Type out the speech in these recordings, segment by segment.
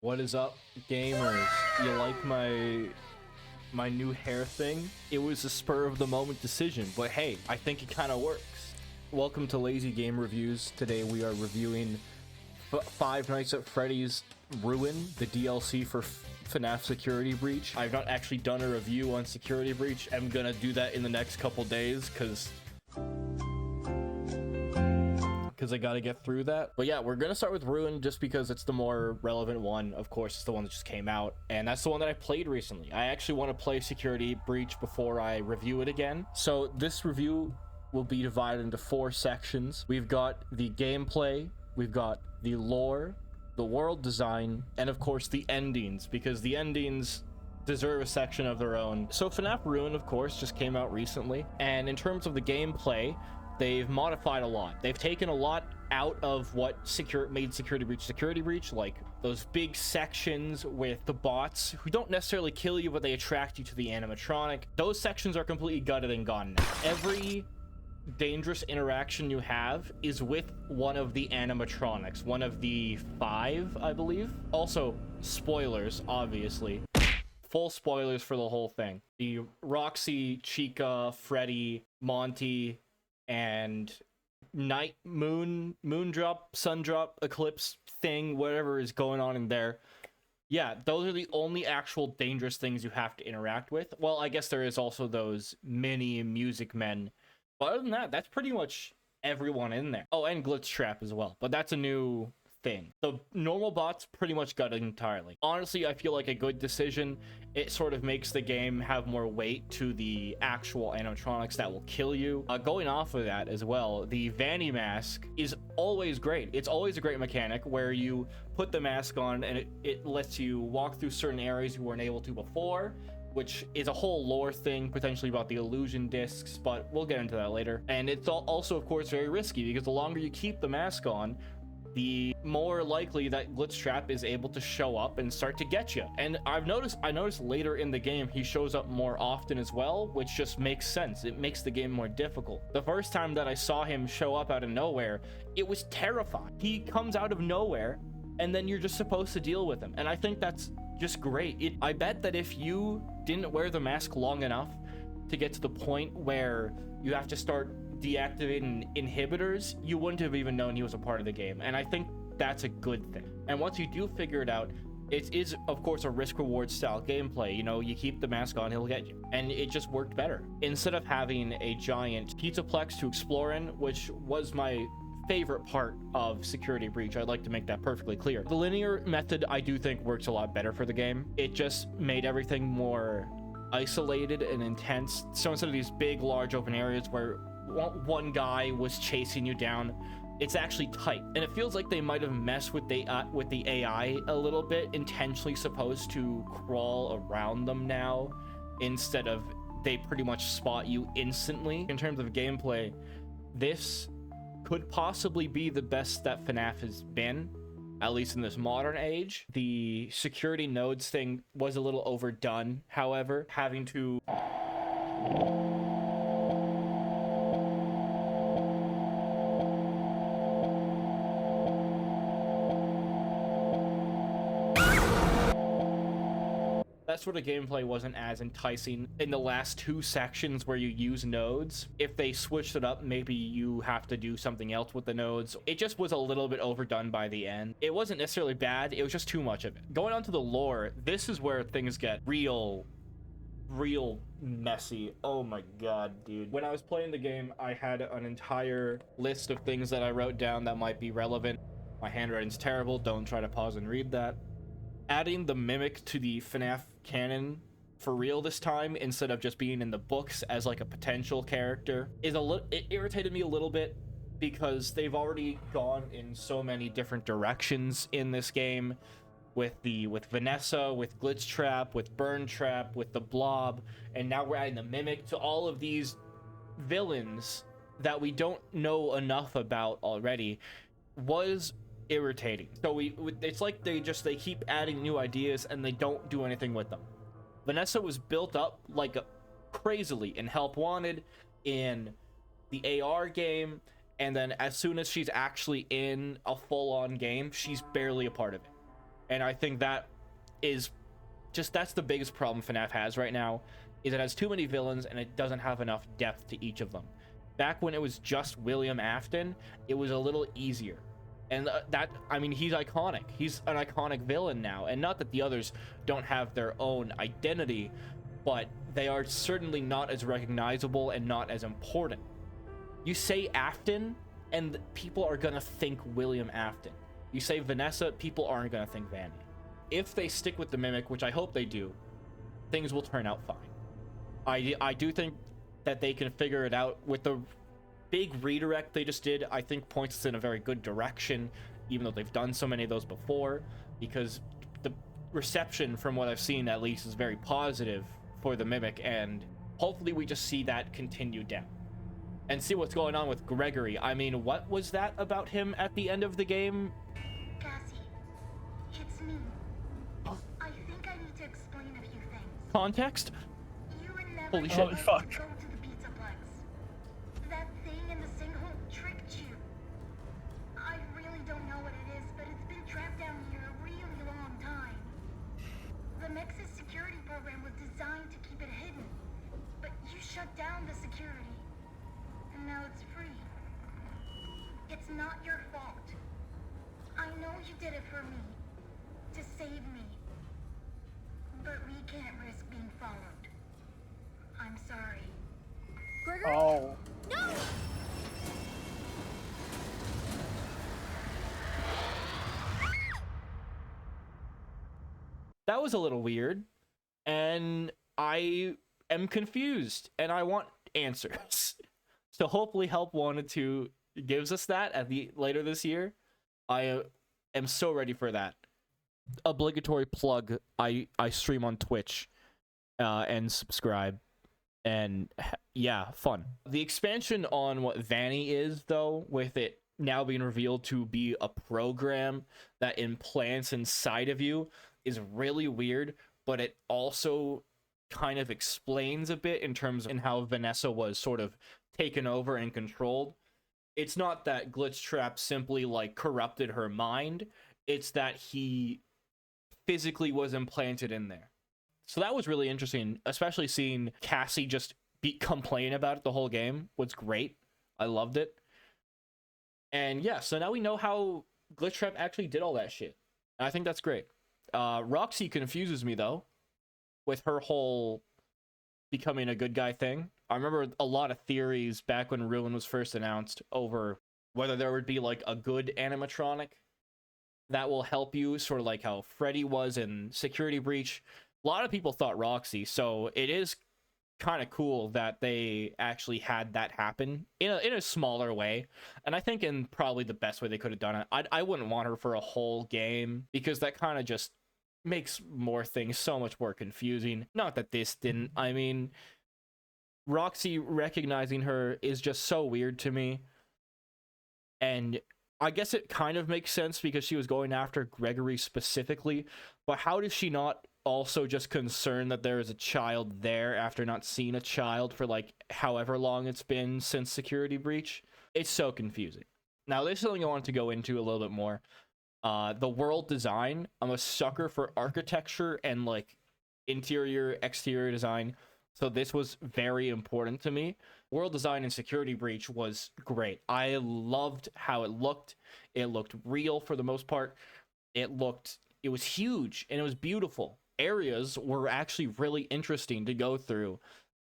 What is up, gamers? You like my new hair thing? It was a spur of the moment decision, but hey, I think it kind of works. Welcome to Lazy Game Reviews. Today we are reviewing Five Nights at Freddy's Ruin, the DLC for FNAF Security Breach. I've not actually done a review on Security Breach. I'm gonna do that in the next couple days because I gotta get through that. But yeah, we're gonna start with Ruin just because it's the more relevant one. Of course, it's the one that just came out, and that's the one that I played recently. I actually want to play Security Breach before I review it again. So this review will be divided into 4 sections. We've got the gameplay, we've got the lore, the world design, and of course the endings, because the endings deserve a section of their own. So FNAF Ruin, of course, just came out recently, and in terms of the gameplay, they've modified a lot. They've taken a lot out of what made Security Breach, like those big sections with the bots who don't necessarily kill you, but they attract you to the animatronic. Those sections are completely gutted and gone now. Every dangerous interaction you have is with one of the animatronics, one of the 5, I believe. Also, spoilers, obviously. Full spoilers for the whole thing. The Roxy, Chica, Freddy, Monty, and night moondrop, sundrop, eclipse thing, whatever is going on in there. Yeah, those are the only actual dangerous things you have to interact with. Well, I guess there is also those mini music men. But other than that, that's pretty much everyone in there. Oh, and Glitch Trap as well. But that's a new thing. The normal bots pretty much got it entirely. Honestly, I feel like a good decision. It sort of makes the game have more weight to the actual animatronics that will kill you. Going off of that as well, the Vanny mask is always great. It's always a great mechanic where you put the mask on and it lets you walk through certain areas you weren't able to before, which is a whole lore thing potentially about the illusion discs, but we'll get into that later. And it's also, of course, very risky because the longer you keep the mask on, the more likely that Glitch Trap is able to show up and start to get you. And I noticed later in the game he shows up more often as well, which just makes sense. It makes the game more difficult. The first time that I saw him show up out of nowhere, it was terrifying. He comes out of nowhere and then you're just supposed to deal with him, and I think that's just great. I bet that if you didn't wear the mask long enough to get to the point where you have to start deactivating inhibitors, you wouldn't have even known he was a part of the game, and I think that's a good thing. And once you do figure it out, it is of course a risk reward style gameplay. You know, you keep the mask on, he'll get you, and it just worked better instead of having a giant pizzaplex to explore in, which was my favorite part of Security Breach. I'd like to make that perfectly clear. The linear method I do think works a lot better for the game. It just made everything more isolated and intense. So instead of these big large open areas where one guy was chasing you down, it's actually tight, and it feels like they might have messed with the AI a little bit, intentionally supposed to crawl around them now instead of they pretty much spot you instantly. In terms of gameplay, this could possibly be the best that FNAF has been, at least in this modern age. The security nodes thing was a little overdone, however, having to that sort of gameplay wasn't as enticing in the last 2 sections where you use nodes. If they switched it up, maybe you have to do something else with the nodes. It just was a little bit overdone by the end. It wasn't necessarily bad, it was just too much of it. Going on to the lore, this is where things get real messy. Oh my god, dude. When I was playing the game, I had an entire list of things that I wrote down that might be relevant. My handwriting's terrible, don't try to pause and read that. Adding the Mimic to the FNAF canon for real this time, instead of just being in the books as like a potential character, it irritated me a little bit, because they've already gone in so many different directions in this game with Vanessa, with Glitch Trap, with Burn Trap, with the Blob, and now we're adding the Mimic to all of these villains that we don't know enough about already. Was irritating. So it's like they keep adding new ideas and they don't do anything with them. Vanessa was built up like crazily in Help Wanted, in the AR game, and then as soon as she's actually in a full-on game, she's barely a part of it. And I think that is that's the biggest problem FNAF has right now, is it has too many villains and it doesn't have enough depth to each of them. Back when it was just William Afton, it was a little easier. And I mean, he's iconic. He's an iconic villain now. And not that the others don't have their own identity, but they are certainly not as recognizable and not as important. You say Afton, and people are gonna think William Afton. You say Vanessa, people aren't gonna think Vanny. If they stick with the Mimic, which I hope they do, things will turn out fine. I do think that they can figure it out. With the big redirect they just did, I think points us in a very good direction, even though they've done so many of those before, because the reception, from what I've seen at least, is very positive for the Mimic, and hopefully we just see that continue down. And see what's going on with Gregory. I mean, what was that about him at the end of the game? Cassie, it's me. I think I need to explain a few things. Context? You and Never Holy shit. Holy fuck. Go to the Pizzaplex. That thing in the sinkhole tricked you. I really don't know what it is, but it's been trapped down here a really long time. The Mex's security program was designed to keep it hidden, but you shut down the security. And now it's free. It's not your fault. I know you did it for me, to save me. But we can't risk being followed. I'm sorry. Gregory? Oh. No! That was a little weird, and I am confused, and I want answers. So hopefully Help Wanted To gives us that at the later this year. I am so ready for that. Obligatory plug, I stream on Twitch and subscribe, and yeah, fun. The expansion on what Vanny is, though, with it now being revealed to be a program that implants inside of you, is really weird, but it also kind of explains a bit in terms of how Vanessa was sort of taken over and controlled. It's not that Glitchtrap simply like corrupted her mind, it's that he physically was implanted in there. So that was really interesting, especially seeing Cassie just complain about it the whole game was great. I loved it. And yeah, so now we know how Glitchtrap actually did all that shit. And I think that's great. Roxy confuses me though, with her whole becoming a good guy thing. I remember a lot of theories back when Ruin was first announced over whether there would be like a good animatronic that will help you, sort of like how Freddy was in Security Breach. A lot of people thought Roxy, so it is kind of cool that they actually had that happen in a smaller way, and I think in probably the best way they could have done it. I wouldn't want her for a whole game, because that kind of just makes more things so much more confusing. Not that this didn't. I mean, Roxy recognizing her is just so weird to me, and I guess it kind of makes sense because she was going after Gregory specifically, but how does she not also just concerned that there is a child there after not seeing a child for like however long it's been since Security Breach? It's so confusing. Now, there's something I want to go into a little bit more. The world design. I'm a sucker for architecture and like interior, exterior design, so this was very important to me. World design in Security Breach was great. I loved how it looked. It looked real for the most part. It was huge and it was beautiful. Areas were actually really interesting to go through,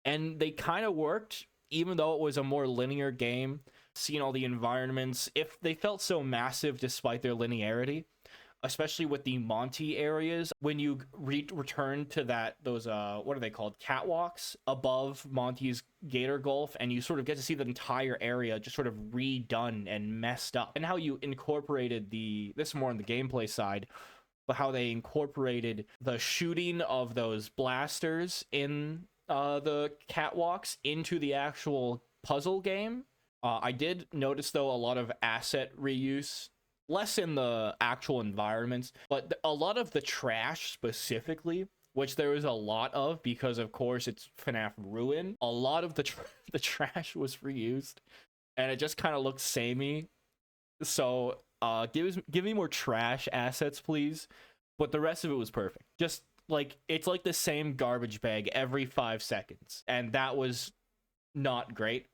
and they kind of worked, even though it was a more linear game. Seeing all the environments, if they felt so massive despite their linearity, especially with the Monty areas, when you return to those what are they called, catwalks above Monty's Gator Gulf, and you sort of get to see the entire area just sort of redone and messed up, and how you incorporated this is more on the gameplay side, but how they incorporated the shooting of those blasters in the catwalks into the actual puzzle game. I did notice, though, a lot of asset reuse, less in the actual environments, but a lot of the trash specifically, which there was a lot of because, of course, it's FNAF Ruin. A lot of the trash was reused, and it just kind of looked samey. So give me more trash assets, please. but the rest of it was perfect. Just like, it's like the same garbage bag every 5 seconds, and that was not great.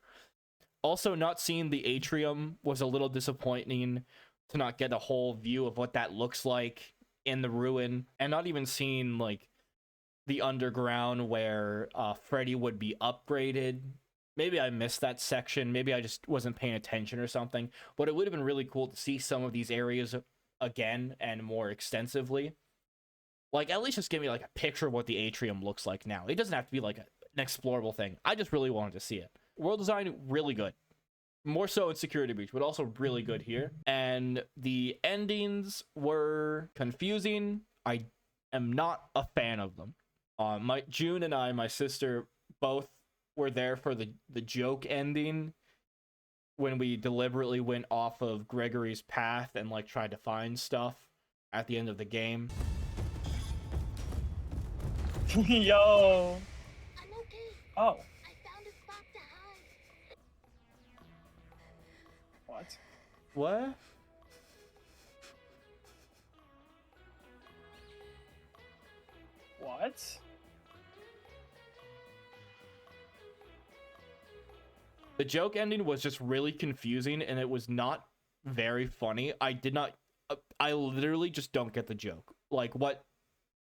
Also, not seeing the atrium was a little disappointing, to not get a whole view of what that looks like in the ruin, and not even seeing like the underground where Freddy would be upgraded. Maybe I missed that section. Maybe I just wasn't paying attention or something. But it would have been really cool to see some of these areas again and more extensively. Like, at least just give me like a picture of what the atrium looks like now. It doesn't have to be like an explorable thing. I just really wanted to see it. World design, really good. More so in Security Breach, but also really good here. And the endings were confusing. I am not a fan of them. June and I, my sister, both were there for the joke ending, when we deliberately went off of Gregory's path and like tried to find stuff at the end of the game. Yo. I'm okay. Oh. I found a spot to hide. What? What? What? The joke ending was just really confusing, and it was not very funny. I literally just don't get the joke. Like,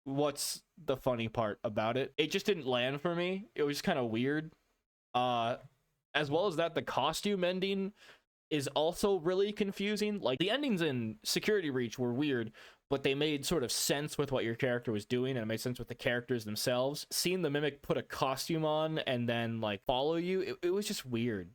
what's the funny part about it? It just didn't land for me. It was kind of weird. As well as that, the costume ending is also really confusing. Like, the endings in Security Breach were weird, but they made sort of sense with what your character was doing, and it made sense with the characters themselves. Seeing the Mimic put a costume on and then like follow you, it was just weird.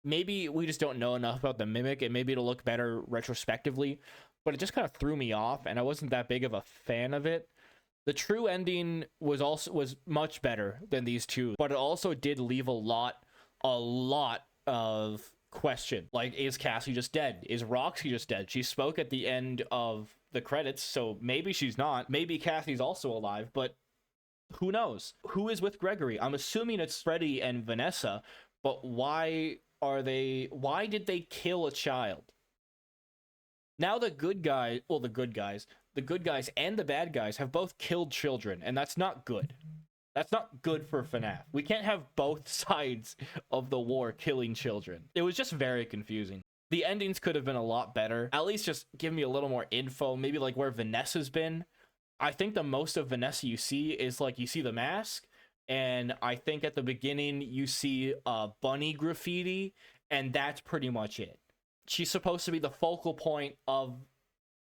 Maybe we just don't know enough about the Mimic, and maybe it'll look better retrospectively, but it just kind of threw me off, and I wasn't that big of a fan of it. The true ending was much better than these two, but it also did leave a lot of question. Like, is Cassie just dead? Is Roxy just dead? She spoke at the end of the credits, so maybe she's not. Maybe Kathy's also alive, but who knows? Who is with Gregory? I'm assuming it's Freddy and Vanessa, but why did they kill a child? Now the good guys and the bad guys have both killed children, and that's not good. That's not good for FNAF. We can't have both sides of the war killing children. It was just very confusing. The endings could have been a lot better. At least just give me a little more info, maybe like where Vanessa's been. I think the most of Vanessa you see is like, you see the mask, and I think at the beginning you see bunny graffiti, and that's pretty much it. She's supposed to be the focal point of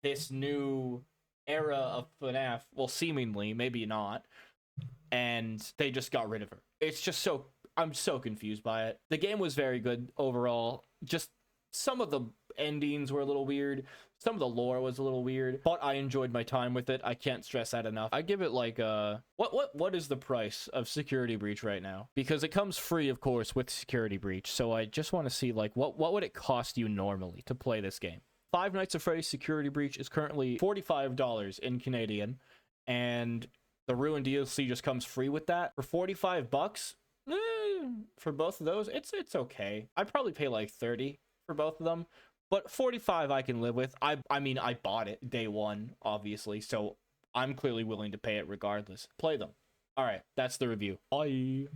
this new era of FNAF. Well, seemingly, maybe not. And they just got rid of her. It's just I'm so confused by it. The game was very good overall. Just some of the endings were a little weird. Some of the lore was a little weird, but I enjoyed my time with it. I can't stress that enough. I give it like what is the price of Security Breach right now? Because it comes free, of course, with Security Breach. So I just want to see like what would it cost you normally to play this game? Five Nights at Freddy's Security Breach is currently $45 in Canadian, and the Ruin DLC just comes free with that. For $45, for both of those, it's okay. I'd probably pay like $30 for both of them, but $45 I can live with. I mean, I bought it day one, obviously, so I'm clearly willing to pay it regardless. Play them. All right, that's the review. Bye.